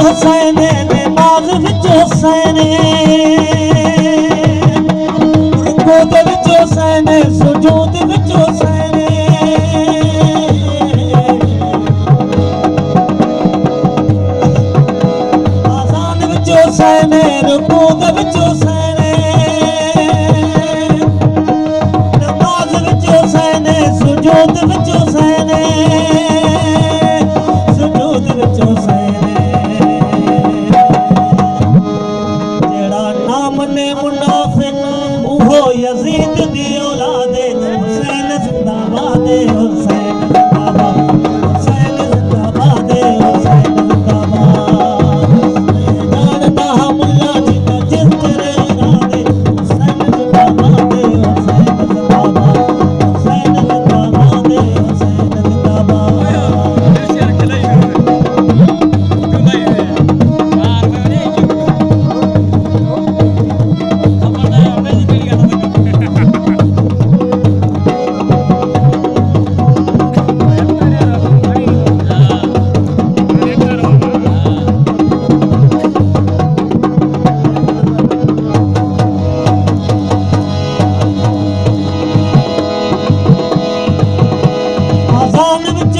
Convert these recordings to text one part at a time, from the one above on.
हुसैन नमाज विच हुसैन रुकू दे विच हुसैन सुजूद विच हुसैन आज़ान विच हुसैन रुकू दे विच हुसैन नमाज विच हुसैन सुजूद विच हुसैन सुजूद विच हुसैन मुनाफिक उहो यजीद दी औलाद हुसैन जिंदाबाद हुसैन जिंदाबाद हुसैन जिंदाबाद हुसैन जिंदाबाद जानता मुल्ला जी का जिस तेरे इरादे हुसैन जिंदाबाद हुसैन जिंदाबाद हुसैन जिंदाबाद हुसैन जिंदाबाद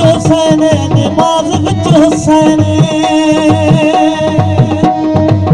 हुसैन नमाज विच हुसैन